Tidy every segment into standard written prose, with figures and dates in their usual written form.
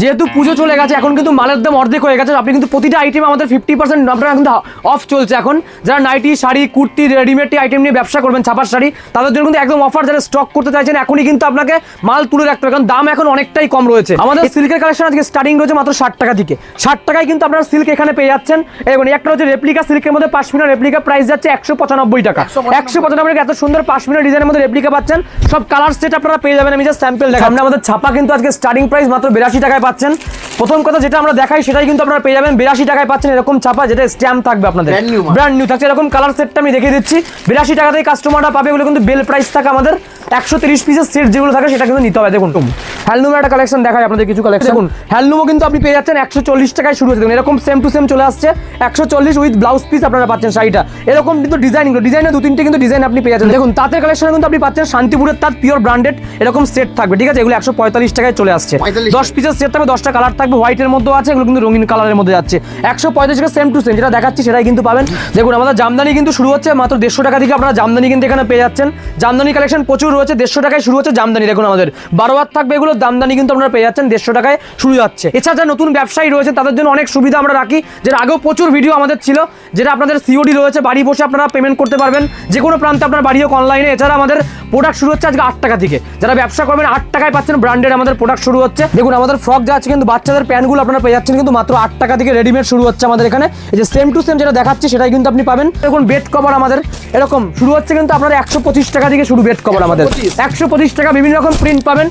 যেহেতু পুজো চলে গেছে এখন কিন্তু মালের দাম অর্ধেক হয়ে গেছে, আপনি কিন্তু প্রতিটা আইটেমে আমাদের 50% আপনারা কিন্তু অফ চলছে। এখন যারা nightie, sari, kurti, readymade item নিয়ে ব্যবসা করবেন, ছাপার শাড়ি, তাদের জন্য কিন্তু একদম অফার। যারা স্টক করতে চাইছেন এখনই কিন্তু আপনাকে মাল তুলে রাখতে হবে, কারণ দাম এখন অনেকটাই কম রয়েছে। আমাদের সিল্কের কালেকশন আজকে স্টার্টিং রয়েছে মাত্র 60 টাকা থেকে। 60 টাকায় কিন্তু আপনারা সিল্ক এখানে পেয়ে যাচ্ছেন। এবং একটা হচ্ছে রেপ্লিকা সিল্কের মধ্যে পাশমিনা রেপ্লিকা, প্রাইস যাচ্ছে 195 টাকা। 195 টাকা এত সুন্দর পাশমিনা ডিজাইনের মধ্যে রেপ্লিকা পাচ্ছেন। সব কালার সেট আপনারা পেয়ে যাবেন। আমি জাস্ট স্যাম্পল দেখাই। সামনে আমাদের ছাপা কিন্তু আজকে স্টার্টিং প্রাইস মাত্র 82 টাকায় পাচ্ছেন। প্রথম কথা যেটা আমরা দেখাই সেটাই কিন্তু আপনারা পেয়ে যাবেন 82 টাকায় পাচ্ছেন। এরকম ছাপা যেটা স্ট্যাম্প থাকবে আপনাদের, ব্র্যান্ড নিউ থাকছে। এরকম কালার সেটটা আমি দেখিয়ে দিচ্ছি। 82 টাকাতেই কাস্টমাররা পাবে। এগুলো কিন্তু বেল প্রাইস থাকে আমাদের 130 পিসের সেট যেগুলো থাকে সেটা কিন্তু নিতে হবে। দেখুন হ্যান্ডলুমের একটা কালেকশন দেখাই আপনাদের কিছু কালেকশন। দেখুন হ্যান্ডলুমও কিন্তু আপনি পেয়ে যাচ্ছেন 140 টাকায় শুরু হচ্ছে। দেখুন এরকম সেম টু সেম চলে আসছে 140 উইথ ব্লাউজ পিস আপনারা পাচ্ছেন শাড়িটা। এরকম কিন্তু ডিজাইনে দু তিনটে কিন্তু ডিজাইন আপনি পেয়ে যাচ্ছেন। দেখুন তাঁতের কালেকশনে কিন্তু আপনি পাচ্ছেন শান্তিপুরের তাঁত পিওর ব্র্যান্ডেড এরকম সেট থাকবে, ঠিক আছে। এগুলো 145 টাকায় চলে আসছে। 10 পিসের সেট থাকবে, 10টা কালার থাকবে, হোয়াইটের মধ্যে আছে, এগুলো কিন্তু রঙিন কালারের মধ্যে যাচ্ছে। 145 টাকা সেম টু সেম যেটা দেখাচ্ছি সেটাই কিন্তু পাবেন। দেখুন আমাদের জামদানি কিন্তু শুরু হচ্ছে মাত্র 150 টাকা থেকে। আপনারা জামদানি কিন্তু এখানে পেয়ে যাচ্ছেন। জামদানি কালেকশন প্রচুর রয়েছে। 150 টাকায় শুরু হচ্ছে জামদানি। দেখুন আমাদের 12 হাত থাকবে এগুলো, জামদানি কিন্তু আপনারা পেয়ে যাচ্ছেন 150 টাকায় শুরু যাচ্ছে। এছাড়া যারা নতুন ব্যবসায়ী রয়েছে তাদের জন্য অনেক সুবিধা আমরা রাখি, যেটা আগেও প্রচুর ভিডিও আমাদের ছিল, যেটা আপনাদের সিওডি রয়েছে, বাড়ি বসে আপনারা পেমেন্ট করতে পারবেন যে কোনো প্রান্তে আপনার বাড়ি হোক অনলাইনে। এছাড়া আমাদের প্রোডাক্ট শুরু হচ্ছে আজকে 8 টাকা থেকে। যারা ব্যবসা করবেন 8 টাকায় পাচ্ছেন, ব্র্যান্ডেড আমাদের প্রোডাক্ট শুরু হচ্ছে। দেখুন আমাদের ফ্রক যা আছে কিন্তু বাচ্চাদের প্যান্টগুলো আপনারা পেয়ে যাচ্ছেন কিন্তু মাত্র 8 টাকা থেকে রেডিমেড শুরু হচ্ছে আমাদের এখানে। এই যে সেম টু সেম যেটা দেখাচ্ছি সেটাই কিন্তু আপনি পাবেন। দেখুন বেড কভার আমাদের এরকম শুরু হচ্ছে কিন্তু আপনারা 125 টাকা থেকে শুরু বেড কভার আমাদের 125 টাকা। বিভিন্ন রকম প্রিন্ট পাবেন,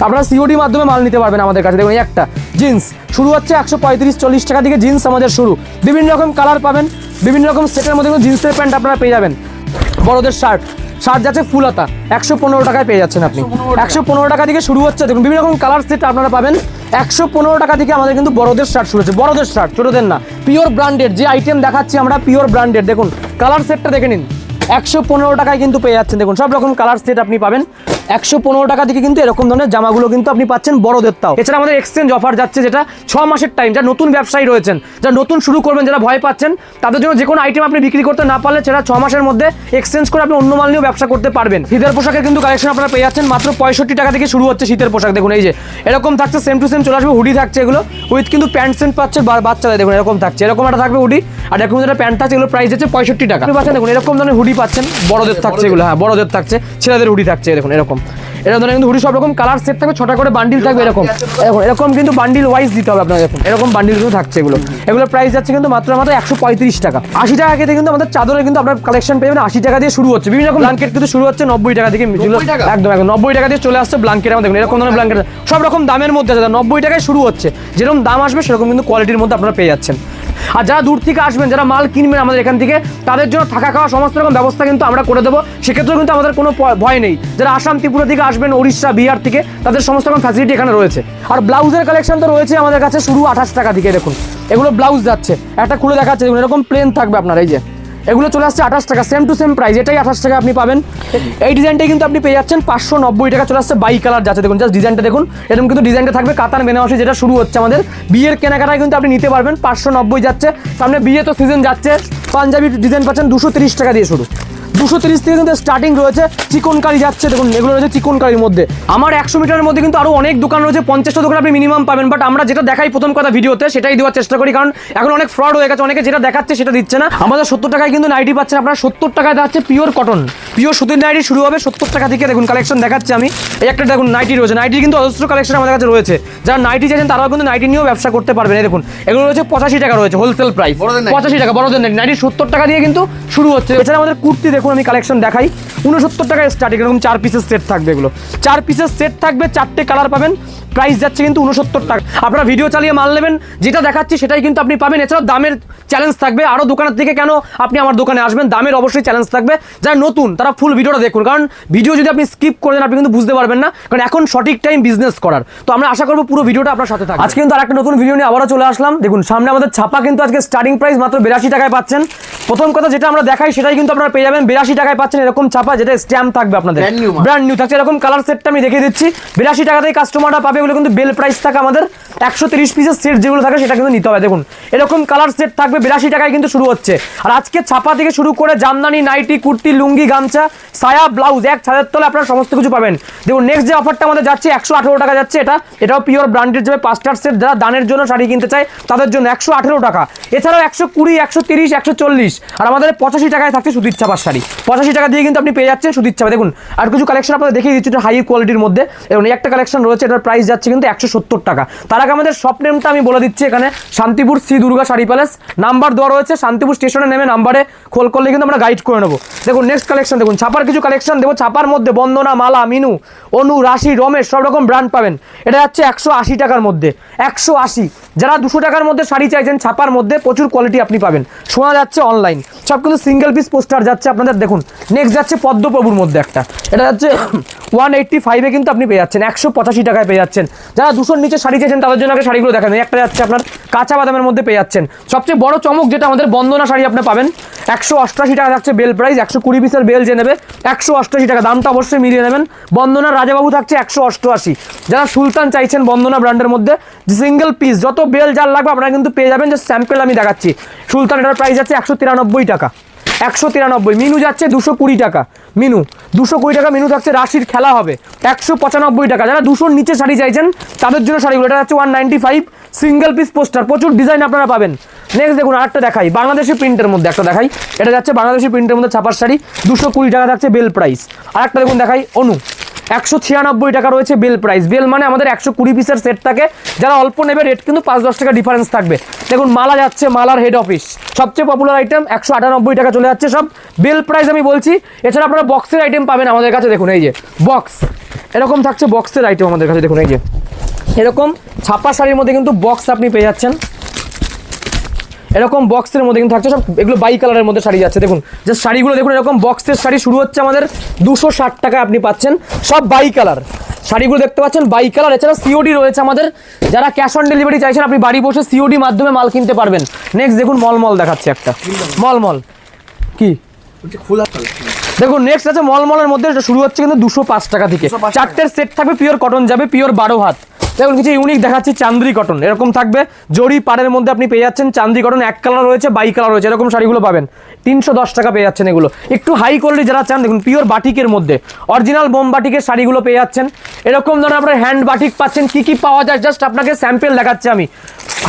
আপনারা সিওডি মাধ্যমে মাল নিতে পারবেন আমাদের কাছে। দেখুন একটা জিন্স শুরু হচ্ছে 135-40 টাকা থেকে জিন্স আমাদের শুরু। বিভিন্ন রকম কালার পাবেন, বিভিন্ন রকম সেটের মধ্যে জিন্সের প্যান্ট আপনারা পেয়ে যাবেন। বড়দের শার্ট যাচ্ছে ফুল হাতা 115 টাকায় পেয়ে যাচ্ছেন আপনি। 115 টাকা থেকে শুরু হচ্ছে। দেখুন বিভিন্ন রকম কালার সেট আপনারা পাবেন। 115 টাকা থেকে আমাদের কিন্তু বড়দের শার্ট শুরু হচ্ছে। বড়দের শার্ট, ছোটদের না, পিওর ব্র্যান্ডেড যে আইটেম দেখাচ্ছি আমরা পিওর ব্র্যান্ডেড। দেখুন কালার সেটটা দেখে নিন, 115 টাকায় কিন্তু পেয়ে যাচ্ছেন। দেখুন সব রকম কালার সেট আপনি পাবেন 115 টাকা থেকে। কিন্তু এরকম ধরনের জামাগুলো কিন্তু আপনি পাচ্ছেন বড়দের তাও। এছাড়া আমাদের এক্সচেঞ্জ অফার যাচ্ছে, যেটা 6 মাসের টাইম। যারা নতুন ব্যবসায়ী রয়েছেন, যারা নতুন শুরু করবেন, যারা ভয় পাচ্ছেন, তাদের জন্য যে কোনো আইটেম আপনি বিক্রি করতে না পারলে সেটা 6 মাসের মধ্যে এক্সচেঞ্জ করে আপনি অন্য মাল নিয়েও ব্যবসা করতে পারবেন। শীতের পোশাকের কিন্তু কালেকশন আপনারা পেয়ে যাচ্ছেন মাত্র 65 টাকা থেকে শুরু হচ্ছে শীতের পোশাক। দেখুন এই যে এরকম থাকছে সেম টু সেম চলে আসবে। হুডি থাকছে এগুলো উইথ কিন্তু প্যান্ট সেন্ট পাচ্ছে বাচ্চাদের। দেখুন এরকম থাকছে, এরকম একটা থাকবে হুডি, আর এরকম যেটা প্যান্ট থাকছে এগুলো প্রাইস হচ্ছে 65 টাকা। দেখুন এরকম ধরনের হুডি পাচ্ছেন, বড়দের থাকছে এগুলো। হ্যাঁ বড়দের থাকছে, ছেলেদের হুডি থাকছে। দেখুন এরকম ধরনের কিন্তু হুডি সব রকম কালার সেট থাকবে, 6টা করে বান্ডিল থাকবে। এরকম কিন্তু বান্ডিল ওয়াইজ দিতে হবে আপনাকে। দেখুন এরকম বান্ডিল কিন্তু থাকছে এগুলো প্রাইস যাচ্ছে কিন্তু মাত্র 135 টাকা। 80 টাকা থেকে কিন্তু আমাদের চাদরে কিন্তু আপনার কালেকশন পেয়ে যাবেন। 80 টাকা দিয়ে শুরু হচ্ছে। বিভিন্ন রকম ব্ল্যাঙ্কেট কিন্তু শুরু হচ্ছে 90 টাকা থেকে। একদম 90 টাকা দিয়ে চলে আসছে ব্ল্যাঙ্কেট আমাদের। দেখুন এরকম ধরনের ব্ল্যাঙ্কেট সব রকম দামের মধ্যে আছে, 90 টাকায় শুরু হচ্ছে। যেরকম দাম আসবে সেরকম কিন্তু কোয়ালিটির মধ্যে আপনারা পেয়ে যাচ্ছেন। আর যারা দূর থেকে আসবেন, যারা মাল কিনবেন আমাদের এখান থেকে, তাদের জন্য থাকা খাওয়া সমস্ত রকম ব্যবস্থা কিন্তু আমরা করে দেবো। সেক্ষেত্রেও কিন্তু আমাদের কোনো ভয় নেই। যারা আসাম, ত্রিপুরা থেকে আসবেন, উড়িষ্যা, বিহার থেকে, তাদের সমস্ত রকম ফ্যাসিলিটি এখানে রয়েছে। আর ব্লাউজের কালেকশন তো রয়েছে আমাদের কাছে শুরু 28 টাকা থেকে। দেখুন এগুলো ব্লাউজ যাচ্ছে, একটা খুলে দেখাচ্ছে। দেখুন এরকম প্লেন থাকবে আপনার। এই যে এগুলো চলে আসছে 28 টাকা, সেম টু সেম প্রাইস। এটাই 28 টাকা আপনি পাবেন। এই ডিজাইনটাই কিন্তু আপনি পেয়ে যাচ্ছেন 590 টাকা চলে আসছে। বাই কালার যাচ্ছে। দেখুন জাস্ট ডিজাইনটা দেখুন, এরকম কিন্তু ডিজাইনটা থাকবে কাতান বেনারসি, যেটা শুরু হচ্ছে আমাদের বিয়ের কেনাকাটায় কিন্তু আপনি নিতে পারবেন। 590 যাচ্ছে। সামনে বিয়ে তো সিজন যাচ্ছে। পাঞ্জাবি ডিজাইন পাচ্ছেন 230 টাকা দিয়ে শুরু। 230 থেকে কিন্তু স্টার্টিং রয়েছে। চিকনকারি যাচ্ছে। দেখুন এগুলো রয়েছে চিকনকারির মধ্যে। আমার 100 মিটারের মধ্যে কিন্তু আরও অনেক দোকান রয়েছে, 50টা দোকান আপনি মিনিমাম পাবেন। বাট আমরা যেটা দেখাই প্রথম কথা ভিডিওতে সেটাই দেওয়ার চেষ্টা করি, কারণ এখন অনেক ফ্রড হয়ে গেছে। অনেকে যেটা দেখাচ্ছে সেটা দিচ্ছে না। আমাদের 70 টাকায় কিন্তু নাইটি পাচ্ছেন আপনারা। 70 টাকায় যাচ্ছে পিওর কটন, পিওর সুতির নাইটি শুরু হবে 70 টাকা থেকে। দেখুন কালেকশন দেখাচ্ছি আমি। এই একটা দেখুন নাইটি রয়েছে। নাইটি কিন্তু অজস্র কালেকশন আমাদের কাছে রয়েছে। যারা নাইটি চাইছেন তারাও কিন্তু নাইটি নিয়েও ব্যবসা করতে পারবেন। এই দেখুন এগুলো রয়েছে 85 টাকা রয়েছে হোলসেল প্রাইস। 85 টাকা বড়দের নাইটি 70 টাকা দিয়ে কিন্তু শুরু হচ্ছে। এছাড়া আমাদের কুর্তি দেখুন আমি কালেকশন দেখাই 69 টাকায় স্টার্টিং। এরকম 4 পিসের সেট থাকবে। এগুলো 4 পিসের সেট থাকবে, 4টে কালার পাবেন। প্রাইস যাচ্ছে কিন্তু 69 টাকা। আপনারা ভিডিও চালিয়ে মাল নেবেন, যেটা দেখাচ্ছি সেটাই কিন্তু আপনি পাবেন। এছাড়াও দামের চ্যালেঞ্জ থাকবে। আরও দোকানের থেকে কেন আপনি আমার দোকানে আসবেন, দামের অবশ্যই চ্যালেঞ্জ থাকবে। যারা নতুন তারা ফুল ভিডিওটা দেখুন, কারণ ভিডিও যদি আপনি স্কিপ করে দেন আপনি কিন্তু বুঝতে পারবেন না, কারণ এখন সঠিক টাইম বিজনেস করার। তো আমরা আশা করবো পুরো ভিডিওটা আপনার সাথে থাকবে। আজকে কিন্তু আরেকটা নতুন ভিডিও নিয়ে আবারও চলে আসলাম। দেখুন সামনে আমাদের ছাপা কিন্তু আজকে স্টার্টিং প্রাইস মাত্র 82 টাকায় পাচ্ছেন। প্রথম কথা যেটা আমরা দেখাই সেটাই কিন্তু আপনারা পেয়ে যাবেন 82 টাকায় পাচ্ছেন। এরকম ছাপা যেটা স্ট্যাম্প থাকবে আপনাদের, ব্র্যান্ড নিউ থাকছে। এরকম কালার সেটটা আমি দেখিয়ে দিচ্ছি। 82 টাকাতেই কাস্টমাররা পাবে। এগুলো কিন্তু বেল প্রাইস থাকে আমাদের 130 পিসের সেট যেগুলো থাকে সেটা কিন্তু নিতে হবে। দেখুন এরকম কালার সেট থাকবে 82 টাকায় কিন্তু শুরু হচ্ছে। আর আজকে ছাপা থেকে শুরু করে জামদানি, নাইটি, কুর্তি, লুঙ্গি, গামছা, সায়া, ব্লাউজ এক ছাদের তলে আপনারা সমস্ত কিছু পাবেন। দেখুন নেক্সট যে অফারটা আমাদের যাচ্ছে 118 টাকা যাচ্ছে, এটাও পিওর ব্র্যান্ডেড যাবে 5টার সেট। যারা দানের জন্য শাড়ি কিনতে চায় তাদের জন্য 118 টাকা। এছাড়াও 120, 130, 140 আর আমাদের 85 টাকায় থাকছে সুতির ছাপার শাড়ি। 85 টাকা দিয়ে কিন্তু আপনি পেয়ে যাচ্ছেন সুতির ছাপা। দেখুন আর কিছু কালেকশন আপনাদের দেখিয়ে দিচ্ছি হাই কোয়ালিটির মধ্যে। এবং একটা কালেকশন রয়েছে, এটার প্রাইস যাচ্ছে কিন্তু 170 টাকা। তার আগে আমাদের শপ নেমটা আমি বলে দিচ্ছি, এখানে শান্তিপুর শ্রী দুর্গা শাড়ি প্যালেস, নাম্বার দেওয়া রয়েছে। শান্তিপুর স্টেশনে নেমে নাম্বারে কল করলে কিন্তু আমরা গাইড করে নেবো। দেখুন নেক্সট কালেকশন দেখুন, ছাপার কিছু কালেকশন দেবো। ছাপার মধ্যে বন্দনা, মালা, মিনু, অনু, রাশি, রমেশ সব রকম ব্র্যান্ড পাবেন। এটা যাচ্ছে 180 টাকার মধ্যে, 180। যারা 200 টাকার মধ্যে শাড়ি চাইছেন ছাপার মধ্যে প্রচুর কোয়ালিটি আপনি পাবেন। শোনা যাচ্ছে অনলাইন, সব কিন্তু সিঙ্গেল পিস পোস্টার যাচ্ছে আপনাদের। দেখুন নেক্সট যাচ্ছে পদ্মপ্রভুর মধ্যে একটা, এটা যাচ্ছে 185-এ কিন্তু আপনি পেয়ে যাচ্ছেন, 185 টাকায় পেয়ে যাচ্ছেন। যারা 200-র নিচে শাড়ি চাইছেন তাদের জন্য আগে শাড়িগুলো দেখাবেন। একটা যাচ্ছে আপনার কাঁচা বাদামের মধ্যে পেয়ে যাচ্ছেন। সবচেয়ে বড় চমক যেটা আমাদের বন্দনা শাড়ি আপনি পাবেন 188 টাকা থাকছে বেল প্রাইস। 120 পিসের বেল যে নেবে 188 টাকা, দামটা অবশ্যই মিলিয়ে নেবেন। বন্দনার রাজাবাবু থাকছে 188। যারা সুলতান চাইছেন বন্দনা ব্র্যান্ডের মধ্যে সিঙ্গেল পিস যত বেল যার লাগবে আপনারা কিন্তু পেয়ে যাবেন। যে স্যাম্পেল আমি দেখাচ্ছি, সুলতান এটার প্রাইস যাচ্ছে 193 টাকা, 193। মিনু যাচ্ছে 220 টাকা, মিনু 220 টাকা মিনু থাকছে। রাশির খেলা হবে 195 টাকা। যারা 200-র নিচে শাড়ি চাইছেন তাদের জন্য শাড়িগুলো, এটা যাচ্ছে 195 সিঙ্গেল পিস পোস্টার, প্রচুর ডিজাইন আপনারা পাবেন। নেক্সট দেখুন আরেকটা দেখাই, বাংলাদেশি প্রিন্টের মধ্যে একটা দেখাই। এটা যাচ্ছে বাংলাদেশি প্রিন্টের মধ্যে ছাপার শাড়ি, 220 টাকা থাকছে বেল প্রাইস। আরেকটা দেখুন দেখাই, অনু 196 টাকা রয়েছে বেল প্রাইস। বেল মানে আমাদের 120 পিসের সেট থাকে, যারা অল্প নেবে রেট কিন্তু 5-10 টাকা ডিফারেন্স থাকবে। দেখুন মালা যাচ্ছে, মালার হেড অফিস সবচেয়ে পপুলার আইটেম 198 টাকা চলে যাচ্ছে সব বেল প্রাইস আমি বলছি। এছাড়া আপনারা বক্সের আইটেম পাবেন আমাদের কাছে। দেখুন এই যে বক্স, এরকম থাকছে বক্সের আইটেম আমাদের কাছে। দেখুন এই যে এরকম ছাপা শাড়ির মধ্যে কিন্তু বক্স আপনি পেয়ে যাচ্ছেন। এরকম বক্সের মধ্যে কিন্তু থাকছে সব, এগুলো বাই কালারের মধ্যে শাড়ি যাচ্ছে। দেখুন যে শাড়িগুলো দেখুন, এরকম বক্সের শাড়ি শুরু হচ্ছে আমাদের 260 টাকা আপনি পাচ্ছেন, সব বাই কালার শাড়িগুলো দেখতে পাচ্ছেন, বাই কালার। এছাড়া সিওডি রয়েছে আমাদের, যারা ক্যাশ অন ডেলিভারি চাইছেন আপনি বাড়ি বসে সিওডি মাধ্যমে মাল কিনতে পারবেন। নেক্সট দেখুন মলমল দেখাচ্ছে একটা, মলমল কি দেখুন নেক্সট আছে মলমলের মধ্যে, এটা শুরু হচ্ছে কিন্তু 205 টাকা থেকে। 4টের সেট থাকবে, পিওর কটন যাবে, পিওর 12 হাত। দেখুন কিছু ইউনিক দেখাচ্ছি, চান্দ্রি কটন এরকম থাকবে, জরি পাড়ের মধ্যে আপনি পেয়ে যাচ্ছেন। চান্দ্রি কটন এক কালার রয়েছে, বাই কালার রয়েছে, এরকম শাড়িগুলো পাবেন 310 টাকা পেয়ে যাচ্ছেন। এগুলো একটু হাই কোয়ালিটি যারা চান, দেখুন পিওর বাটিকের মধ্যে অরিজিনাল বোম বাটিকের শাড়িগুলো পেয়ে যাচ্ছেন। এরকম ধরনের আপনার হ্যান্ড বাটিক পাচ্ছেন। কি কি পাওয়া যায় জাস্ট আপনাকে স্যাম্পল দেখাচ্ছি আমি।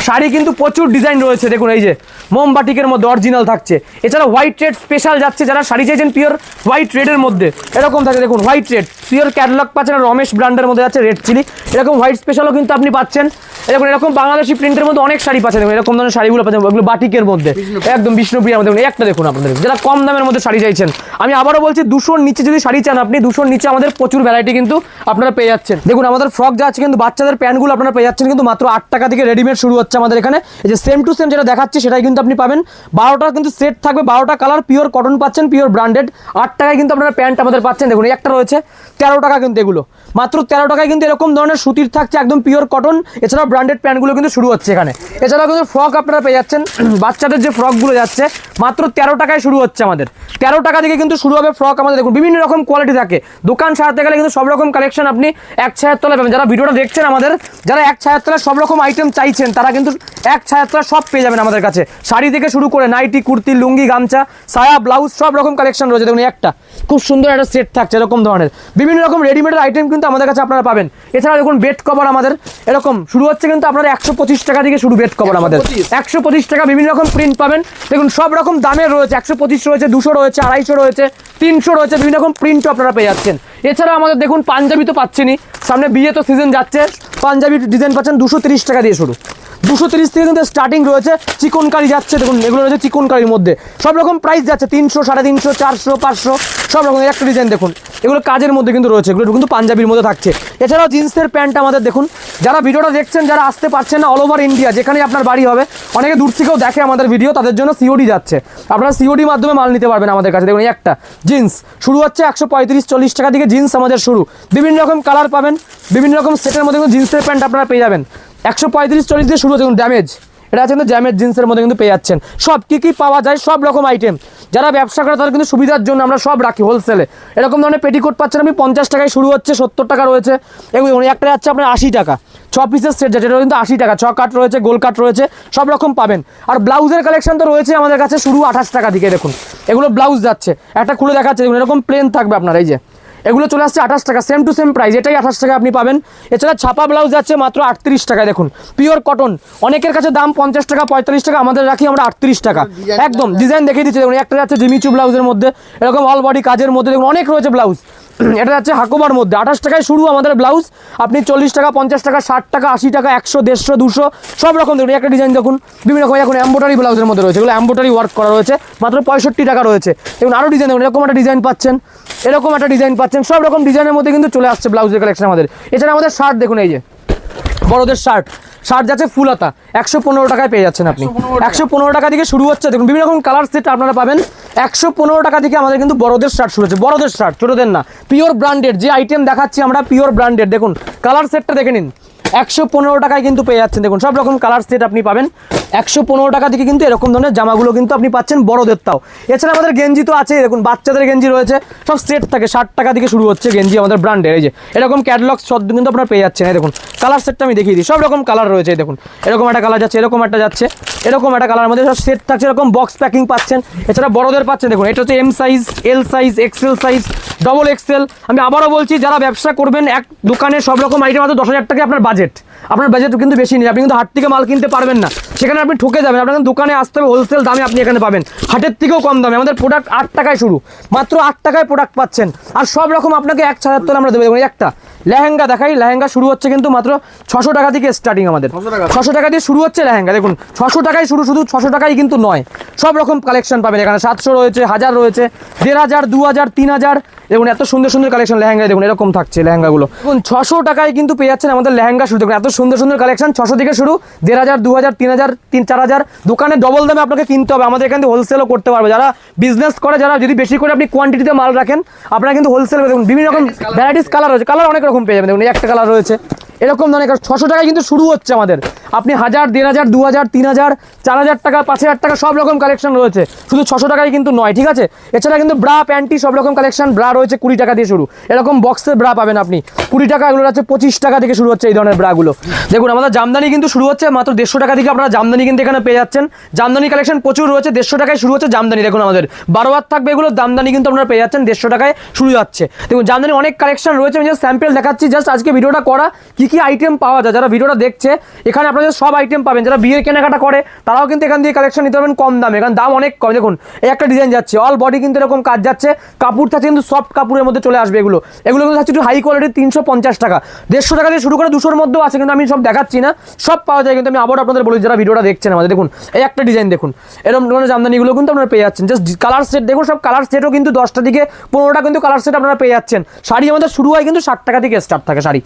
শাড়ি কিন্তু প্রচুর ডিজাইন রয়েছে, দেখুন এই যে মোমবাটিকের মধ্যে অরিজিনাল থাকছে। এছাড়া হোয়াইট রেড স্পেশাল যাচ্ছে, যারা শাড়ি চাইছেন পিওর হোয়াইট রেডের মধ্যে এরকম থাকে। দেখুন হোয়াইট রেড পিওর ক্যাটালগ পাচ্ছেন, রমেশ ব্র্যান্ডের মধ্যে যাচ্ছে রেড চিলি, এরকম হোয়াইট স্পেশালও কিন্তু আপনি পাচ্ছেন। এরকম এরকম বাংলাদেশি প্রিন্টের মধ্যে অনেক শাড়ি পাচ্ছেন। দেখুন এরকম ধরনের শাড়িগুলো পাচ্ছেন, ওগুলো বাটিকের মধ্যে একদম বিষ্ণুপ্রিয়ার মধ্যে। একটা দেখুন আপনাদের যারা কম দামের মধ্যে শাড়ি চাইছেন, আমি আবারও বলছি 200-র নিচে যদি শাড়ি চান আপনি, 200-র নিচে আমাদের প্রচুর ভ্যারাইটি কিন্তু আপনারা পেয়ে যাচ্ছেন। দেখুন আমাদের ফ্রক যা আছে কিন্তু বাচ্চাদের প্যান্টগুলো আপনারা পেয়ে যাচ্ছেন কিন্তু মাত্র 8 টাকা থেকে রেডিমেড শুরু হচ্ছে আমাদের এখানে। এই যে সেম টু সেম যেটা দেখাচ্ছি সেটাই কিন্তু আপনি পাবেন। 12টা কিন্তু সেট থাকবে, 12টা কালার, পিওর কটন পাচ্ছেন, পিওর ব্র্যান্ডেড। 8 টাকায় কিন্তু আপনারা প্যান্ট আমাদের পাচ্ছেন। দেখুন একটা রয়েছে 13 টাকা, কিন্তু এগুলো মাত্র 13 টাকায় কিন্তু এরকম ধরনের সুতির থাকছে, একদম পিওর কটন। এছাড়াও ব্র্যান্ডেড প্যান্টগুলো কিন্তু শুরু হচ্ছে এখানে। এছাড়াও কিন্তু ফ্রক আপনারা পেয়ে যাচ্ছেন, বাচ্চাদের যে ফ্রকগুলো যাচ্ছে মাত্র 13 টাকায় শুরু হচ্ছে আমাদের। 13 টাকা থেকে কিন্তু শুরু হবে ফ্রক আমাদের। দেখুন বিভিন্ন রকম কোয়ালিটি থাকে, দোকান সারাতে গেলে কিন্তু সব রকম কালেকশন আপনি এক ছায়ার তলায় পাবেন। যারা ভিডিওটা দেখছেন আমাদের, যারা এক ছায়ার তলায় সব রকম আইটেম চাইছেন তারা কিন্তু এক ছায়ার তলায় সব পেয়ে যাবেন আমাদের কাছে। শাড়ি থেকে শুরু করে নাইটি, কুর্তি, লুঙ্গি, গামছা, সায়া, ব্লাউজ সব রকম কালেকশন রয়েছে। দেখুন একটা খুব সুন্দর একটা সেট থাকছে এরকম ধরনের, বিভিন্ন রকম রেডিমেড আইটেম কিন্তু আমাদের কাছে আপনারা পাবেন। এছাড়া দেখুন বেড কভার আমাদের এরকম শুরু হচ্ছে কিন্তু আপনারা 125 টাকা থেকে শুরু বেড কভার আমাদের, 125 টাকা। বিভিন্ন রকম প্রিন্ট পাবেন, দেখুন সব রকম দামের রয়েছে, 125 রয়েছে, 200 রয়েছে, 250 রয়েছে, 300 রয়েছে, বিভিন্ন রকম প্রিন্টও আপনারা পেয়ে যাচ্ছেন। এছাড়া আমাদের দেখুন পাঞ্জাবি তো পাচ্ছেনই, সামনে বিয়ে তো সিজন যাচ্ছে, পাঞ্জাবি ডিজাইন পাচ্ছেন 230 টাকা দিয়ে শুরু। 230 থেকে কিন্তু স্টার্টিং রয়েছে। চিকনকারি যাচ্ছে, দেখুন এগুলো রয়েছে চিকনকারির মধ্যে, সব রকম প্রাইস যাচ্ছে 300, 350, 400, 500 সব রকম। একটা ডিজাইন দেখুন, এগুলো কাজের মধ্যে কিন্তু রয়েছে, এগুলো কিন্তু পাঞ্জাবির মধ্যে থাকছে। এছাড়াও জিন্সের প্যান্ট আমাদের দেখুন, যারা ভিডিওটা দেখছেন, যারা আসতে পারছেন না অল ওভার ইন্ডিয়া, যেখানে আপনার বাড়ি হবে, অনেকে দূর থেকেও দেখে আমাদের ভিডিও, তাদের জন্য সিওডি যাচ্ছে, আপনারা সিওডি মাধ্যমে মাল নিতে পারবেন আমাদের কাছে। দেখুন একটা জিন্স শুরু হচ্ছে 135-40 টাকা থেকে জিন্স আমাদের শুরু, বিভিন্ন রকম কালার পাবেন, বিভিন্ন রকম সেটের মধ্যে কিন্তু জিন্সের প্যান্ট আপনারা পেয়ে যাবেন। 135-40 দিয়ে শুরু হচ্ছে। ড্যামেজ এটা আছে কিন্তু ড্যামেজ জিন্সের মধ্যে কিন্তু পেয়ে যাচ্ছেন। সব কী কী পাওয়া যায়, সব রকম আইটেম যারা ব্যবসা করে তাদের কিন্তু সুবিধার জন্য আমরা সব রাখি হোলসেলে। এরকম ধরনের পেটিকোট পাচ্ছেন আপনি 50 টাকায় শুরু হচ্ছে, 70 টাকা রয়েছে। এগুলো একটা যাচ্ছে আপনার 80 টাকা, পিসের সেট যাচ্ছে, এটা কিন্তু 80 টাকা। 6 কাট রয়েছে, গোল কাট রয়েছে, সব রকম পাবেন। আর ব্লাউজের কালেকশন তো রয়েছে আমাদের কাছে শুরু 28 টাকা থেকে। দেখুন এগুলো ব্লাউজ যাচ্ছে, একটা খুলে দেখাচ্ছে, দেখুন এরকম প্লেন থাকবে আপনার, এই যে এগুলো চলে আসছে 28 টাকা, সেম টু সেম প্রাইস, এটাই 28 টাকা আপনি পাবেন। এছাড়া ছাপা ব্লাউজ যাচ্ছে মাত্র 38 টাকায়। দেখুন পিওর কটন, অনেকের কাছে দাম 50 টাকা 45 টাকা, আমাদের রাখি আমরা 38 টাকা একদম। ডিজাইন দেখিয়ে দিচ্ছি, দেখুন একটা যাচ্ছে জিমিচু ব্লাউজের মধ্যে, এরকম অল বডি কাজের মধ্যে, দেখুন অনেক রয়েছে ব্লাউজ। এটা যাচ্ছে হাকোবার মধ্যে, 28 টাকায় শুরু আমাদের ব্লাউজ। আপনি 40 টাকা 50 টাকা 60 টাকা 80 টাকা 100 150 200 সব রকম দেখুন। একটা ডিজাইন দেখুন বিভিন্ন রকম, এখন এম্বোটারি ব্লাউজের মধ্যে রয়েছে, এগুলো এম্বোটারি ওয়ার্ক করা রয়েছে, মাত্র 65 টাকা রয়েছে। দেখুন আরও ডিজাইন দেখুন, এরকম একটা ডিজাইন পাচ্ছেন, এরকম একটা ডিজাইন পাচ্ছেন, সব রকম ডিজাইনের মধ্যে কিন্তু চলে আসছে ব্লাউজের কালেকশন আমাদের। এছাড়া আমাদের শার্ট দেখুন, এই যে বড়দের শার্ট যাচ্ছে ফুল হাতা, 115 টাকায় পেয়ে যাচ্ছেন আপনি। 115 টাকা থেকে শুরু হচ্ছে, দেখুন বিভিন্ন রকম কালার সেট আপনারা পাবেন। 115 টাকা থেকে আমাদের কিন্তু বড়দের শার্ট শুরু হচ্ছে, বড়দের শার্ট, ছোটদের না, পিওর ব্র্যান্ডেড যে আইটেম দেখাচ্ছি আমরা, পিওর ব্র্যান্ডেড। দেখুন কালার সেটটা দেখে নিন, 115 টাকায় কিন্তু পেয়ে যাচ্ছেন। দেখুন সব রকম কালার সেট আপনি পাবেন 115 টাকা থেকে, কিন্তু এরকম ধরনের জামাগুলো কিন্তু আপনি পাচ্ছেন বড়দের তাও। এছাড়া আমাদের গেঞ্জি তো আছে, দেখুন বাচ্চাদের গেঞ্জি রয়েছে, সব সেট থাকে, 60 টাকা থেকে শুরু হচ্ছে গেঞ্জি আমাদের ব্র্যান্ডের। এই যে এরকম ক্যাটালগ সব কিন্তু আপনারা পেয়ে যাচ্ছেন। এই দেখুন কালার সেটটা আমি দেখিয়ে দিই, সব রকম কালার রয়েছে। দেখুন এরকম একটা কালার যাচ্ছে, এরকম একটা যাচ্ছে, এরকম একটা কালার মধ্যে সব সেট থাকছে, এরকম বক্স প্যাকিং পাচ্ছেন। এছাড়া বড়দের পাচ্ছেন, দেখুন এটা হচ্ছে M size, L size, XL size, double XL. আমি আবারও বলছি, যারা ব্যবসা করবেন এক দোকানে সব রকম আইটেম, মাত্র 10,000 টাকা আপনার বাজেট, আপনার বাজেট কিন্তু বেশি নেই, আপনি কিন্তু হাট থেকে মাল কিনতে পারবেন না, সেখানে আপনি ঠকে যাবেন। আপনার দোকানে আসতে হবে, হোলসেল দামে আপনি এখানে পাবেন, হাটের থেকেও কম দামে। আমাদের প্রোডাক্ট 8 টাকায় শুরু, মাত্র 8 টাকায় প্রোডাক্ট পাচ্ছেন। আর সব রকম আপনাকে 1,000 আমরা দেবো। দেখুন একটা লেহেঙ্গা দেখাই, লেহেঙ্গা শুরু হচ্ছে কিন্তু মাত্র 600 টাকা থেকে স্টার্টিং আমাদের, 600 টাকা দিয়ে শুরু হচ্ছে লেহেঙ্গা। দেখুন 600 টাকায় শুরু, শুধু 600 টাকাই কিন্তু নয়, সব রকম কালেকশন পাবেন এখানে। 700 রয়েছে, 1000 রয়েছে, 1500, 2000, 3000। দেখুন এত সুন্দর সুন্দর কালেকশন লেহেঙ্গা, দেখুন এরকম থাকছে লেহেঙ্গাগুলো। দেখুন 600 টাকায় কিন্তু পেয়ে যাচ্ছেন আমাদের লেহেঙ্গা শুরু। দেখুন এত সুন্দর সুন্দর কালেকশন, 600 থেকে শুরু, 1500, 2000, 3000, 4000। দোকানে ডবল দামে আপনাকে কিনতে হবে, আমাদের এখান থেকে হোলসেলও করতে পারবে। যারা বিজনেস করে, যারা যদি বেশি করে আপনি কোয়ান্টিটিতে মাল রাখেন, আপনারা কিন্তু হোলসেল। দেখুন বিভিন্ন রকম ভ্যারাইটিস কালার রয়েছে, কালার অনেক রকম পেয়ে যাবেন। দেখুন একটা কালার রয়েছে এরকম ধরনের, 600 টাকায় কিন্তু শুরু হচ্ছে আমাদের। আপনি 1000, 1500, 2000, 3000, 4000 টাকা, 5000 টাকা সব রকম কালেকশন রয়েছে, শুধু 600 টাকায় কিন্তু নয়, ঠিক আছে। এছাড়া কিন্তু ব্রা প্যান্টি সব রকম কালেকশন, ব্রা রয়েছে 20 টাকা দিয়ে শুরু, এরকম বক্সের ব্রা পাবেন আপনি 20 টাকা। এগুলো হচ্ছে 25 টাকা থেকে শুরু হচ্ছে এই ধরনের ব্রাগুলো। দেখুন আমাদের জামদানি কিন্তু শুরু হচ্ছে মাত্র 150 টাকা থেকে, আপনারা জামদানি কিন্তু এখানে পেয়ে যাচ্ছেন। জামদানি কালেকশন প্রচুর রয়েছে, 150 টাকায় শুরু হচ্ছে জামদানি। দেখুন আমাদের 12 হাত থাকবে এগুলো, জামদানি কিন্তু আপনারা পেয়ে যাচ্ছেন 150 টাকায় শুরু যাচ্ছে। দেখুন জামদানি অনেক কালেকশন রয়েছে, আমি জাস্ট স্যাম্পল দেখাচ্ছি, জাস্ট আজকে ভিডিওটা করা কি আইটেম পাওয়া যায়। যারা ভিডিওটা দেখছে, এখানে আপনাদের সব আইটেম পাবেন। যারা বিয়ের কেনাকাটা করে তারাও কিন্তু এখান থেকে কালেকশন নিতে পারবেন কম দামে, কারণ দাম অনেক কম। দেখুন এই একটা ডিজাইন যাচ্ছে, অল বডি কিন্তু এরকম কাজ যাচ্ছে, কাপড় থাকছে কিন্তু সফট কাপড়ের মধ্যে চলে আসবে। এগুলো কিন্তু থাকছে একটু হাই কোয়ালিটির, 350 টাকা। 150 টাকা দিয়ে শুরু করে 200-র মধ্যেও আছে, কিন্তু আমি সব দেখাচ্ছি না, সব পাওয়া যায়। কিন্তু আমি আবার আপনাদের বলি, যারা ভিডিওটা দেখছেন আমাদের, দেখুন এই একটা ডিজাইন দেখুন, এরকম ধরনের জামদানিগুলো কিন্তু আপনারা পেয়ে যাচ্ছেন। জাস্ট কালার সেট দেখুন, সব কালার সেটও কিন্তু 10টা থেকে 15টা কিন্তু কালার সেট আপনারা পেয়ে যাচ্ছেন। শাড়ি আমাদের শুরু হয় কিন্তু 60 টাকা থেকে স্টার্ট থাকে শাড়ি।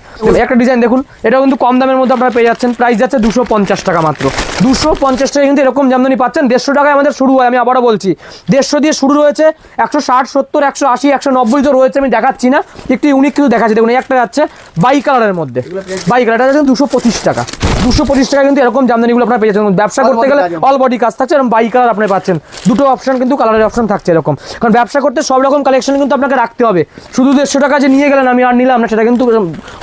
একটা ডিজাইন দেখুন, এটাও কিন্তু কম দামের মধ্যে আপনারা পেয়ে যাচ্ছেন, প্রাইস যাচ্ছে 250 টাকা মাত্র। 250 টাকা কিন্তু এরকম জামদানি পাচ্ছেন। 150 টাকায় আমাদের শুরু হয়, আমি আবারও বলছি 150 দিয়ে শুরু রয়েছে, 160, 70, 180, 190 তো রয়েছে, আমি দেখাচ্ছি না, একটু ইউনিক কিছু দেখাচ্ছি। দেখুন একটা যাচ্ছে বাই কালারের মধ্যে, বাই কালারটা যাচ্ছে 225 টাকা। 225 টাকা কিন্তু এরকম জামদানিগুলো আপনারা পেয়ে যাচ্ছেন। ব্যবসা করতে গেলে অল বডি কাজ থাকছে, এরকম বাই কালার আপনি পাচ্ছেন, দুটো অপশন কিন্তু কালারের অপশন থাকছে এরকম। কারণ ব্যবসা করতে সব রকম কালেকশন কিন্তু আপনাকে রাখতে হবে, শুধু 150 টাকা যে নিয়ে গেলেন আমি আর নিলাম না, সেটা কিন্তু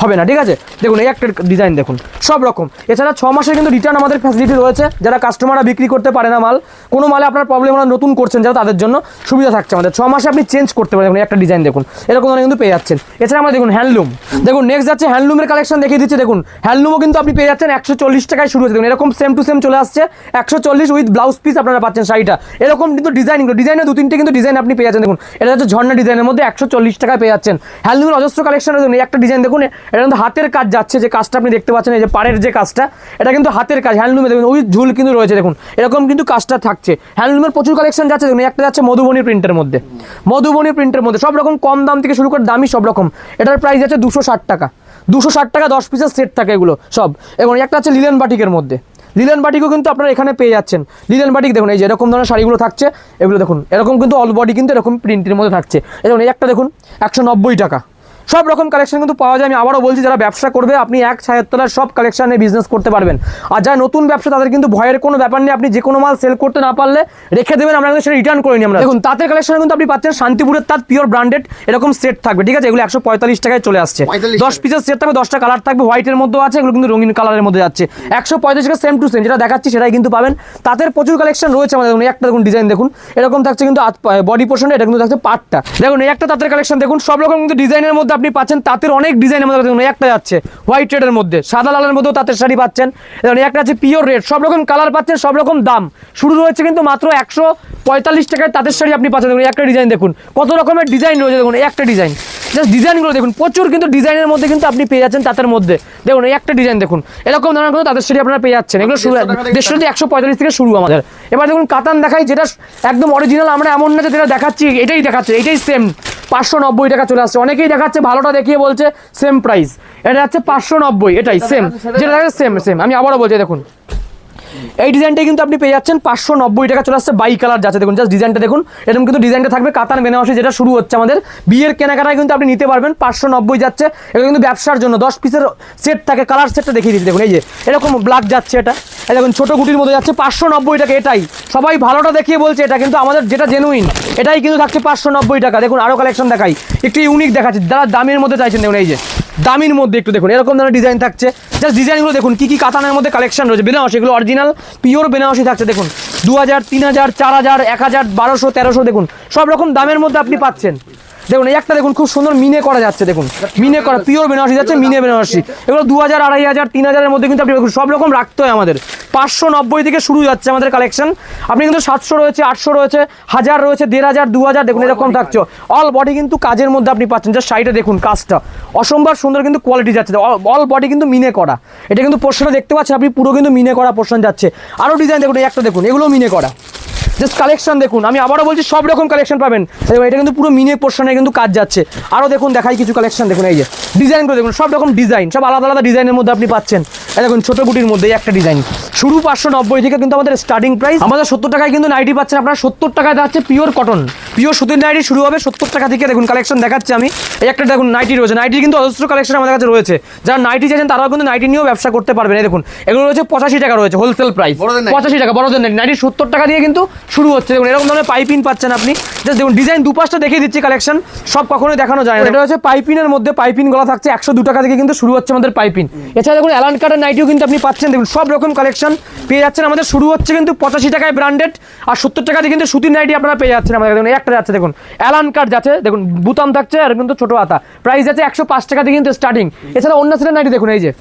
হবে না, ঠিক আছে। দেখুন এই একটা ডিজাইন দেখুন, সব রকম। এছাড়া 6 মাসের কিন্তু রিটার্ন আমাদের ফ্যাসিলিটি রয়েছে। যারা কাস্টমাররা বিক্রি করতে পারে না মাল, কোনো মালে আপনার প্রবলেম হলো, নতুন করছেন যারা, তাদের জন্য সুবিধা থাকছে আমাদের, 6 মাসে আপনি চেঞ্জ করতে পারেন। দেখুন একটা ডিজাইন দেখুন, এরকম ধরনের কিন্তু পেয়ে যাচ্ছেন। এছাড়া আমরা দেখুন হ্যান্ডলুম, দেখুন নেক্সট যাচ্ছে হ্যান্ডলুমের কালেকশন দেখিয়ে দিচ্ছে। দেখুন হ্যান্ডলুমও কিন্তু আপনি পেয়ে যাচ্ছেন 140 টাকায় শুরু হচ্ছে। দেখুন এরকম সেম টু সেম চলে আসছে, 140 উইথ ব্লাউজ পিস আপনারা পাচ্ছেন শাড়িটা। এরকম কিন্তু ডিজাইনে 2-3টে কিন্তু ডিজাইন আপনি পেয়ে যাচ্ছেন। দেখুন এটা হচ্ছে ঝর্ণা ডিজাইনের মধ্যে 140 টাকায় পেয়ে যাচ্ছেন। হ্যান্ডলুমের অজস্র কালেকশন। দেখুন একটা ডিজাইন দেখুন, এটা কিন্তু হাতের কাজ যাচ্ছে, যে কাজটা আপনি দেখতে পাচ্ছেন, এই যে পাড়ের যে কাজটা, এটা কিন্তু হাতের কাজ হ্যান্ডলুমে। দেখুন ওই ঝুল কিন্তু রয়েছে, দেখুন এরকম কিন্তু কাজটা থাকছে। হ্যান্ডলুমের প্রচুর কালেকশন যাচ্ছে। দেখুন একটা যাচ্ছে মধুবনী প্রিন্টের মধ্যে, মধুবনী প্রিন্টের মধ্যে সব রকম, কম দাম থেকে শুরু করে দামি সব রকম। এটার প্রাইস আছে 260 টাকা। 260 টাকা 10 পিসের সেট থাকে এগুলো সব। এবং একটা আছে লিলেন বাটিকের মধ্যে, লিলেন বাটিকও কিন্তু আপনারা এখানে পেয়ে যাচ্ছেন। লিলেন বাটিক দেখুন, এই যে এরকম ধরনের শাড়িগুলো থাকছে, এগুলো দেখুন এরকম কিন্তু অল বডি কিন্তু এরকম প্রিন্টের মধ্যে থাকছে। এই দেখুন এই একটা দেখুন 190 টাকা, সব রকম কালেকশন কিন্তু পাওয়া যায়। আমি আবারও বলছি, যারা ব্যবসা করবে আপনি এক ছায়ের তলায় সব কালেকশনে বিজনেস করতে পারবেন। আর যারা নতুন ব্যবসা তাদের কিন্তু ভয়ের কোনো ব্যাপার নেই, আপনি যে কোনো মাল সেল করতে না পারলে রেখে দেবেন, আমরা কিন্তু সেটা রিটার্ন করে নিই আমরা। দেখুন তাঁতের কালেকশন কিন্তু আপনি পাচ্ছেন শান্তিপুরের তাঁত পিওর ব্র্যান্ডেড, এরকম সেট থাকবে, ঠিক আছে? এগুলো 145 টাকায় চলে আসছে, 10 পিসের সেট থাকবে, 10টা কালার থাকবে, হোয়াইটের মধ্যে আছে, এগুলো কিন্তু রঙিন কালারের মধ্যে যাচ্ছে 145 টাকা, সেম টু সেম যেটা দেখাচ্ছি সেটাই কিন্তু পাবেন। তাঁতের প্রচুর কালেকশন রয়েছে আমাদের। দেখুন একটা দেখুন ডিজাইন দেখুন, এরকম থাকছে কিন্তু বডি পোর্শনটা, এটা কিন্তু থাকছে পাটটা। দেখুন এই একটা তাঁতের কালেকশন দেখুন, সব রকম কিন্তু ডিজাইনের মধ্যে আপনি পাচ্ছেন। তাঁতের অনেক ডিজাইন আমাদের দেখুন, একটা যাচ্ছে হোয়াইট রেডের মধ্যে, সাদা লালের মধ্যেও তাঁতের শাড়ি পাচ্ছেন। দেখুন একটা আছে পিওর রেড, সব রকম কালার পাচ্ছেন, সব রকম দাম। শুরু রয়েছে কিন্তু মাত্র 145 টাকায় তাঁতের শাড়ি আপনি পাচ্ছেন। দেখুন একটা ডিজাইন দেখুন, কত রকমের ডিজাইন রয়েছে। দেখুন এই একটা ডিজাইন, জাস্ট ডিজাইনগুলো দেখুন, প্রচুর কিন্তু ডিজাইনের মধ্যে কিন্তু আপনি পেয়ে যাচ্ছেন তাঁতের মধ্যে। দেখুন এই একটা ডিজাইন দেখুন, এরকম ধরনের কিন্তু তাঁতের শাড়ি আপনারা পেয়ে যাচ্ছেন। এগুলো শুরু 145 থেকে শুরু আমাদের। এবার দেখুন কাতান দেখাই, যেটা একদম অরিজিনাল, আমরা এমন না যে যেটা দেখাচ্ছি এটাই দেখাচ্ছে, এটাই সেম 590 টাকা চলে আসছে। অনেকেই দেখাচ্ছে ভালোটা দেখিয়ে বলছে সেম প্রাইস, এটা হচ্ছে 590, এটাই সেম, যেটা দেখাচ্ছে সেম সেম। আমি আবারও বলছি দেখুন এই ডিজাইনটা কিন্তু আপনি পেয়ে যাচ্ছেন 590 টাকা চলে আসছে, বাই কালার যাচ্ছে। দেখুন জাস্ট ডিজাইনটা দেখুন, এরকম কিন্তু ডিজাইনটা থাকবে কাতান বেনারসি, যেটা শুরু হচ্ছে আমাদের বিয়ের কেনাকাটায় কিন্তু আপনি নিতে পারবেন। 590 যাচ্ছে, এগুলো কিন্তু ব্যবসার জন্য 10 পিসের সেট থাকে। কালার সেটটা দেখিয়ে দিচ্ছি দেখুন, এই যে এরকম ব্ল্যাক যাচ্ছে, এটা এই দেখুন ছোটো গুটির মধ্যে যাচ্ছে 590 টাকা। এটাই সবাই ভালোটা দেখিয়ে বলছে, এটা কিন্তু আমাদের যেটা জেনুইন এটাই কিন্তু থাকছে 590 টাকা। দেখুন আরও কালেকশন দেখাই, একটু ইউনিক দেখাচ্ছি, যারা দামের মধ্যে চাইছেন। দেখুন এই যে দামির মধ্যে একটু দেখুন, এরকম ধরনের ডিজাইন থাকছে। জাস্ট ডিজাইনগুলো দেখুন, কি কি কাতানের মধ্যে কালেকশন রয়েছে। বেনারসি, এগুলো অরিজিনাল পিওর বেনারসি থাকছে। দেখুন 2000, 3000, 4000, 1000, 1200, 1300, দেখুন সব রকম দামের মধ্যে আপনি পাচ্ছেন। দেখুন এই একটা দেখুন খুব সুন্দর মিনে করা যাচ্ছে, দেখুন মিনে করা পিওর বেনারসি যাচ্ছে, মিনে বেনারসি। এগুলো 2000, 2500, 3000 মধ্যে কিন্তু আপনি সব রকম রাখতে হয় আমাদের। 590 থেকে শুরু যাচ্ছে আমাদের কালেকশন। আপনি কিন্তু 700 রয়েছে, 800 রয়েছে, 1000 রয়েছে, 1500, 2000, দেখুন এরকম থাকছে। অল বডি কিন্তু কাজের মধ্যে আপনি পাচ্ছেন। জাস্ট শাড়িটা দেখুন, কাজটা অসম্ভব সুন্দর কিন্তু কোয়ালিটি যাচ্ছে। অল বডি কিন্তু মিনে করা, এটা কিন্তু পোর্শনটা দেখতে পাচ্ছেন আপনি, পুরো কিন্তু মিনে করা পোর্শন যাচ্ছে। আরও ডিজাইন দেখুন, এই একটা দেখুন, এগুলো মিনে করা। জাস্ট কালেকশন দেখুন, আমি আবারও বলছি সব রকম কালেকশন পাবেন। এটা কিন্তু পুরো মিনে পোর্শনে কিন্তু কাজ যাচ্ছে। আরও দেখুন দেখাই কিছু কালেকশন, দেখুন এই যে ডিজাইনগুলো দেখুন, সব রকম ডিজাইন, সব আলাদা আলাদা ডিজাইনের মধ্যে আপনি পাচ্ছেন। এই দেখুন ছোটো বুটির মধ্যে একটা ডিজাইন, শুরু 590 থেকে কিন্তু আমাদের স্টার্টিং প্রাইস। আমাদের 70 টাকায় কিন্তু নাইটি পাচ্ছেন আপনারা। 70 টাকায় যাচ্ছে পিওর কটন, পিওর সুতির নাইটি শুরু হবে 70 টাকা থেকে। দেখুন কালেকশন দেখাচ্ছি আমি, এই একটা দেখুন নাইটি রয়েছে। নাইটির কিন্তু অজস্র কালেকশন আমাদের কাছে রয়েছে। যারা নাইটি চাইছেন তারাও কিন্তু নাইটি নিয়েও ব্যবসা করতে পারবেন। এই দেখুন এগুলো রয়েছে 85 টাকা রয়েছে হোলসেল প্রাইস, 85 টাকা বড়দের নাইটি। নাইটি 70 টাকা দিয়ে কিন্তু শুরু হচ্ছে। দেখুন এরকম ধরনের পাইপিন পাচ্ছেন আপনি। জাস্ট দেখুন ডিজাইন দুপাশটা দেখিয়ে দিচ্ছি, কালেকশন সব কখনোই দেখানো যায় না। এটা হচ্ছে পাইপিনের মধ্যে, পাইপিন গলা থাকছে 102 টাকা থেকে কিন্তু শুরু হচ্ছে আমাদের পাইপিন। এছাড়া দেখুন অ্যালান কাটের নাইটিও কিন্তু আপনি পাচ্ছেন। দেখুন সব রকম কালেকশন পেয়ে যাচ্ছেন আমাদের। শুরু হচ্ছে কিন্তু 85 টাকায় ব্র্যান্ডেড, আর 70 টাকা দিয়ে কিন্তু সুতির নাইটি আপনারা পেয়ে যাচ্ছেন আমাদের। দেখুন একটা যাচ্ছে, দেখুন অ্যালান কাট যাচ্ছে, দেখুন বুতাম থাকছে, আর কিন্তু ছোটো হাতা, প্রাইস যাচ্ছে 105 টাকা দিয়ে কিন্তু স্টার্টিং। এছাড়া অন্য সেটের নাইটি দেখুন, এই যে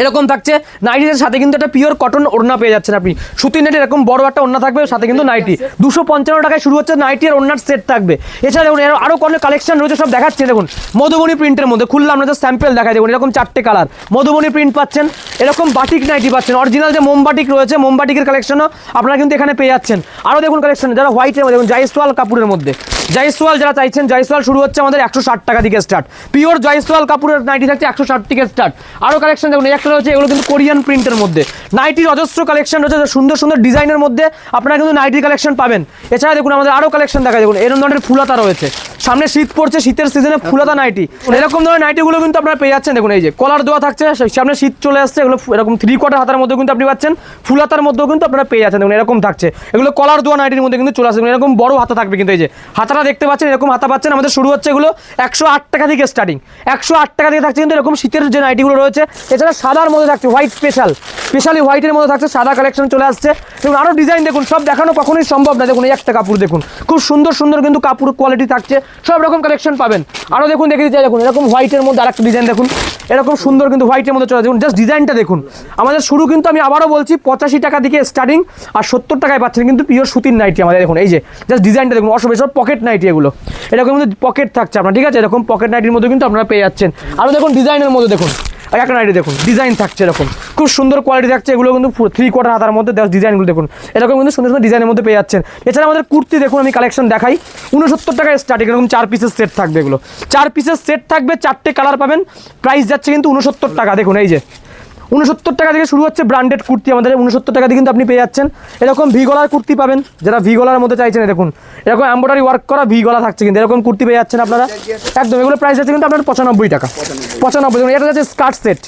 এরকম থাকছে নাইটির সাথে কিন্তু একটা পিওর কটন ওড়না পেয়ে যাচ্ছেন আপনি। সুতির নাইটি এরকম বড় একটা ওড়না থাকবে, সাথে কিন্তু নাইটি 255 টাকায় শুরু হচ্ছে নাইটি, আর ওড়নার সেট থাকবে। এছাড়া দেখুন আরও কোনো কালেকশন রয়েছে, সব দেখাচ্ছে। দেখুন মধুবনী প্রিন্টের মধ্যে খুললাম আমরা, স্যাম্পেল দেখাই। দেখুন এরকম 4টে কালার মধুবনী প্রিন্ট পাচ্ছেন, এরকম বাটিক নাইটি পাচ্ছেন। অরিজিনাল যে মোমবাটিক রয়েছে, মোমবাটিকের কালেকশনও আপনারা কিন্তু এখানে পেয়ে যাচ্ছেন। আরও দেখুন কালেকশন, যারা হোয়াইটের মধ্যে, দেখুন জয়সওয়াল কাপড়ের মধ্যে, জয়সওয়াল যারা চাইছেন, জয়সওয়াল শুরু হচ্ছে আমাদের 160 টাকা থেকে স্টার্ট। পিওর জয়সওয়াল কাপড়ের নাইটি থাকছে 160 থেকে স্টার্ট। আরও কালেকশন দেখুন, একটা রয়েছে, এগুলো কিন্তু কোরিয়ান প্রিন্টের মধ্যে নাইটির অজস্র কালেকশন রয়েছে। সুন্দর সুন্দর ডিজাইনের মধ্যে আপনারা কিন্তু নাইটির কালেকশন পাবেন। এছাড়া দেখুন আমাদের আরও কালেকশন দেখা, দেখুন এরকম ধরনের ফুলাতা রয়েছে। সামনে শীত পড়ছে, শীতের সিজনে ফুলাতা নাইটি, এরকম ধরনের নাইটিগুলো কিন্তু আপনারা পেয়ে যাচ্ছেন। দেখুন এই যে কলার দেওয়া থাকছে, সামনে শীত চলে আসছে, এগুলো এরকম 3/4 হাতার মধ্যে কিন্তু আপনি পাচ্ছেন। ফুলাতার মধ্যেও কিন্তু আপনারা পেয়ে যাচ্ছেন। দেখুন এরকম থাকছে, এগুলো কলার দেওয়া নাইটির মধ্যে কিন্তু চলে আসছে। এরকম বড় হাতা থাকবে কিন্তু, এই যে হাতাটা দেখতে পাচ্ছেন, এরকম হাতা পাচ্ছেন। আমাদের শুরু হচ্ছে এগুলো 108 টাকা থেকে স্টার্টিং, 108 টাকা থেকে থাকছে কিন্তু এরকম শীতের যে নাইটিগুলো রয়েছে। এছাড়া সাদার মধ্যে থাকছে হোয়াইট, স্পেশালি হোয়াইটের মধ্যে থাকছে, সাদা কালেকশন চলে আসছে। দেখুন আরও ডিজাইন দেখুন, সব দেখানো কখনোই সম্ভব না। দেখুন এই একটা কাপড় দেখুন, খুব সুন্দর সুন্দর কিন্তু কাপড় কোয়ালিটি থাকছে, সব রকম কালেকশন পাবেন। আরও দেখুন দেখে দিতে, দেখুন এরকম হোয়াইটের মধ্যে আরেকটা ডিজাইন দেখুন, এরকম সুন্দর কিন্তু হোয়াইটের মধ্যে চলে। দেখুন জাস্ট ডিজাইনটা দেখুন, আমাদের শুরু কিন্তু আমি আবারও বলছি 85 টাকা থেকে স্টার্টিং, আর 70 টাকায় পাচ্ছেন কিন্তু পিওর সুতির নাইটি আমাদের। দেখুন এই যে জাস্ট ডিজাইনটা দেখুন, অসুবিধা সব পকেট নাইটি, এগুলো এরকম কিন্তু পকেট থাকছে আপনার, ঠিক আছে? এরকম পকেট নাইটির মধ্যে কিন্তু আপনারা পেয়ে যাচ্ছেন। আরও দেখুন ডিজাইনের মধ্যে দেখুন একটা নাইটি দেখুন, ডিজাইন থাকছে এরকম, খুব সুন্দর কোয়ালিটি থাকছে। এগুলো কিন্তু 3/4 হাতার মধ্যে ডিজাইনগুলো দেখুন, এরকম কিন্তু সুন্দর সুন্দর ডিজাইনের মধ্যে পেয়ে যাচ্ছেন। এছাড়া আমাদের কুর্তি দেখুন, আমি কালেকশন দেখাই, 69 টাকায় স্টার্টিং, এরকম 4 পিসের সেট থাকবে। এগুলো 4 পিসের সেট থাকবে, 4টে কালার পাবেন, প্রাইস যাচ্ছে কিন্তু 69 টাকা। দেখুন এই যে 69 টাকা থেকে শুরু হচ্ছে ব্র্যান্ডেড কুর্তি আমাদের, 69 টাকা দিয়ে কিন্তু আপনি পেয়ে যাচ্ছেন। এরকম ভি গলার কুর্তি পাবেন, যারা ভি গলার মধ্যে চাইছেন, দেখুন এরকম এমব্রয়ডারি ওয়ার্ক করা ভি গলা থাকছে, কিন্তু এরকম কুর্তি পেয়ে যাচ্ছেন আপনারা একদম। এগুলো প্রাইস আছে কিন্তু আপনার 95 টাকা, 95। এটা হচ্ছে স্কার্ট সেট,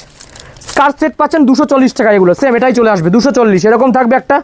স্কার্ট সেট পাচ্ছেন 240 টাকা, এগুলো সেম এটাই চলে আসবে 240। এরকম থাকবে একটা,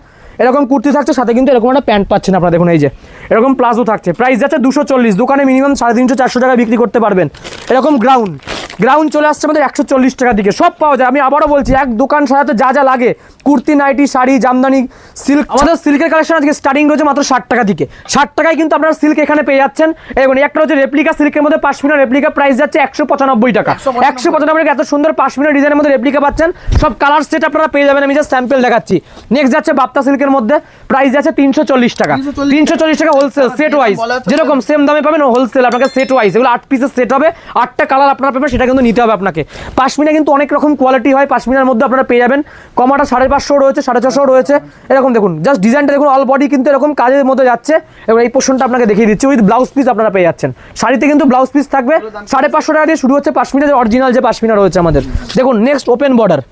এরকম কুর্তি থাকছে, সাথে কিন্তু এরকম একটা প্যান্ট পাচ্ছেন আপনারা, দেখুন এই যে এরকম প্লাজো থাকছে, প্রাইস যাচ্ছে 240। দোকানে মিনিমাম 350-400 টাকা বিক্রি করতে পারবেন। এরকম গ্রাউন্ড চলে আসছে আমাদের 140 টাকার দিকে, সব পাওয়া যায়। আমি আবারও বলছি, এক দোকান সাজাতে যা যা লাগে, কুর্তি, নাইটি, শাড়ি, জামদানি, সিল্ক, আমাদের সিল্কের কালেকশন আজকে স্টার্টিং রয়েছে মাত্র 60 টাকা থেকে। 60 টাকায় কিন্তু আপনারা সিল্ক এখানে পেয়ে যাচ্ছেন। এবং একটা হচ্ছে রেপ্লিকা সিল্কের মধ্যে পাশমিনা রেপ্লিকা, প্রাইস যাচ্ছে 195 টাকা, 195 টাকা। এত সুন্দর পাশমিনা ডিজাইনের মধ্যে রেপ্লিকা পাচ্ছেন, সব কালার সেট আপনারা পেয়ে যাবেন। আমি জাস্ট স্যাম্পল দেখাচ্ছি। নেক্সট যাচ্ছে বাপ্তা সিল্কের মধ্যে, প্রাইস যাচ্ছে 340 টাকা, 340 টাকা হোলসেল সেট ওয়াইজ, যেরকম সেম দামে পাবেন হোলসেল আপনাকে সেট ওয়াইজ। এগুলো 8 পিসের সেট হবে, 8টা কালার আপনারা পাবেন, সেটা কিন্তু নিতে হবে আপনাকে। পাশমিনা কিন্তু অনেক রকম কোয়ালিটি হয়, পাশমিনার মধ্যে আপনারা পেয়ে যাবেন কমাটা 550 রয়েছে, 450 রয়েছে। এরকম দেখুন, জাস্ট ডিজাইনটা দেখুন, অল বডি কিন্তু এরকম কাজের মধ্যে যাচ্ছে। এবং এই পোর্শনটা আপনাকে দেখিয়ে দিচ্ছি, উইথ ব্লাউজ পিস আপনারা পেয়ে যাচ্ছেন। শাড়িতে কিন্তু ব্লাউজ পিস থাকবে। 550 টাকা দিয়ে শুরু হচ্ছে পাশমিনার অরিজিনাল যে পাশমিনা রয়েছে আমাদের। দেখুন নেক্সট ওপেন বর্ডার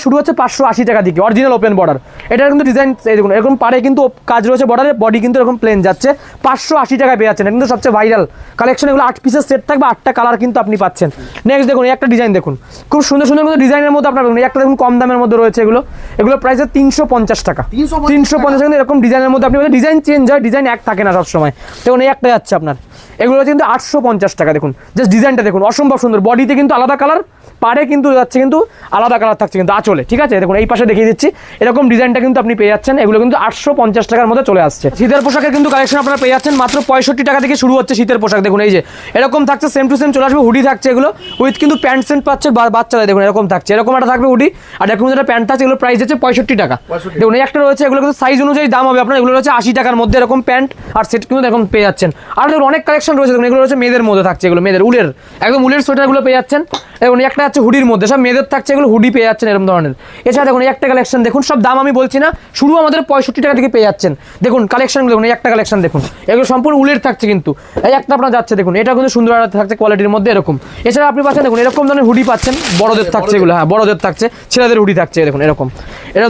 শুরু হচ্ছে 580 টাকা থেকে, অরিজিনাল ওপেন বর্ডার। এটা কিন্তু ডিজাইন এই দেখুন, এরকম পারে কিন্তু কাজ রয়েছে বর্ডারে, বডি কিন্তু এরকম প্লেন যাচ্ছে, 580 টাকায় পেয়ে যাচ্ছেন। এটা কিন্তু সবচেয়ে ভাইরাল কালেকশন। এগুলো 8 পিসের সেট থাকবে, 8টা কালার কিন্তু আপনি পাচ্ছেন। নেক্সট দেখুন, একটা ডিজাইন দেখুন, খুব সুন্দর সুন্দর কিন্তু ডিজাইনের মধ্যে আপনার একটা দেখুন কম দামের মধ্যে রয়েছে। এগুলো প্রাইস 350 টাকা, 350 কিন্তু এরকম ডিজাইনের মধ্যে আপনি ডিজাইন চেঞ্জ হয়, ডিজাইন এক থাকে না সবসময়। দেখুন এই একটা যাচ্ছে আপনার, এগুলো কিন্তু 850 টাকা। দেখুন জাস্ট ডিজাইনটা দেখুন, অসম্ভব সুন্দর। বডিতে কিন্তু আলাদা কালার, পারে কিন্তু যাচ্ছে কিন্তু আলাদা কালার থাকছে কিন্তু আঁচলে, ঠিক আছে। দেখুন এই পাশে দেখিয়ে দিচ্ছি, এরকম ডিজাইনটা কিন্তু আপনি পেয়ে যাচ্ছেন। এগুলো কিন্তু 850 টাকার মধ্যে চলে আসছে। শীতের পোশাকের কিন্তু কালেকশন আপনারা পেয়ে যাচ্ছেন মাত্র 65 টাকা থেকে শুরু হচ্ছে শীতের পোশাক। দেখুন এই যে এরকম থাকছে, সেম টু সেম চলে আসবে। হুডি থাকছে এগুলো উইথ কিন্তু প্যান্ট সেন্ট পাচ্ছে বাচ্চাদের। দেখুন এরকম থাকছে, এরকম একটা থাকবে হুডি, আর এরকম যেটা প্যান্ট আছে, এগুলো প্রাইস হচ্ছে 65 টাকা। দেখুন এই একটা রয়েছে, এগুলো কিন্তু সাইজ অনুযায়ী দাম হবে আপনার। এগুলো হচ্ছে 80 টাকার মধ্যে, এরকম প্যান্ট আর সেট কিন্তু এরকম পেয়ে যাচ্ছেন। আর দেখুন অনেক কালেকশন রয়েছে। দেখুন এগুলো হচ্ছে মেয়েদের মধ্যে থাকছে, এগুলো মেয়েদের উলের, একদম উলের সোয়েটারগুলো পেয়ে যাচ্ছেন। এবং একটা হচ্ছে হুডির মধ্যে, সব মেয়েদের থাকছে, এগুলো হুডি পেয়ে যাচ্ছেন এরকম ধরনের। এছাড়া দেখুন এই একটা কালেকশন দেখুন, সব দাম আমি বলছি না, শুরু আমাদের 65 টাকা থেকে পেয়ে যাচ্ছেন। দেখুন কালেকশন দেখুন, এই একটা কালেকশন দেখুন, এগুলো সম্পূর্ণ উলের থাকছে কিন্তু। এই একটা আপনার যাচ্ছে দেখুন, এটা কিন্তু সুন্দর থাকছে কোয়ালিটির মধ্যে এরকম। এছাড়া আপনি পাচ্ছেন দেখুন এরকম ধরনের হুডি পাচ্ছেন, বড়দের থাকছে এগুলো, হ্যাঁ বড়দের থাকছে, ছেলেদের হুডি থাকছে দেখুন এরকম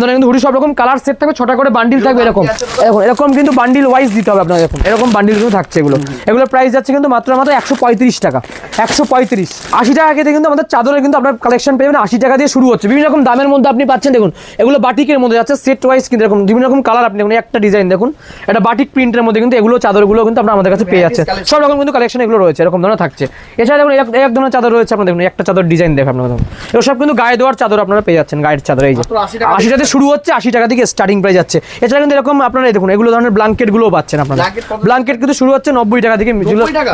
ধরনের কিন্তু হুডি সব রকম কালার সেট থাকবে, 6টা করে বান্ডিল থাকবে এরকম। এরকম কিন্তু বান্ডিল ওয়াইজ দিতে হবে আপনার। দেখুন এরকম বান্ডিল কিন্তু থাকছে এগুলোর প্রাইস যাচ্ছে কিন্তু মাত্র 135 টাকা, 135। 80 টাকা থেকে কিন্তু আমাদের চাদরের কিন্তু আপনার কালেকশন পেয়ে যাবেন। 80 টাকা দিয়ে শুরু হচ্ছে, বিভিন্ন রকম দামের মধ্যে আপনি পাচ্ছেন। দেখুন এগুলো বাটিকের মধ্যে যাচ্ছে, সেট ওয়াইজ কিন্তু এরকম বিভিন্ন রকম কালার। আপনি দেখুন একটা ডিজাইন দেখুন, এটা বাটিক প্রিন্টের মধ্যে কিন্তু এগুলো চাদরগুলো কিন্তু আপনার আমাদের কাছে পেয়ে যাচ্ছে। সব রকম কিন্তু কালেকশন এগুলো রয়েছে, এরকম ধরনের থাকছে। এছাড়া দেখুন এক ধরনের চাদর রয়েছে আপনার, দেখুন একটা চাদর ডিজাইন দেখুন আপনার, দেখুন এগুলো সব কিন্তু গায়ে দেওয়ার চাদর আপনারা পেয়ে যাচ্ছেন। গায়ের চাদর এই যে 80 টাকা শুরু হচ্ছে, 80 টাকা থেকে স্টার্টিং প্রাইস যাচ্ছে। এছাড়া কিন্তু এরকম আপনারা দেখুন এগুলো ধরনের ব্ল্যাঙ্কেটগুলোও পাচ্ছেন আপনারা। ব্ল্যাঙ্কেট কিন্তু শুরু হচ্ছে 90 টাকা থেকে,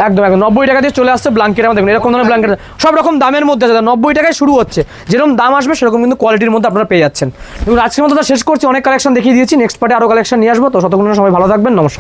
একদম 90 টাকা দিয়ে চলে আসছে ব্ল্যাঙ্কেট। আমাদের দেখুন এরকম ধরনের ব্ল্যাঙ্কেট সব রকম দামের মধ্যে আছে, 90 টাকায় শুরু হচ্ছে। যেরকম দাম আসবে সেরকম কিন্তু কোয়ালিটির মধ্যে আপনারা পেয়ে যাচ্ছেন। এবং আজকের মতো শেষ করছি, অনেক কালেকশন দেখিয়ে দিয়েছি। নেক্সট পার্টে আরো কালেকশন নিয়ে আসবো। তো ততক্ষণ সবাই ভালো থাকবেন, নমস্কার।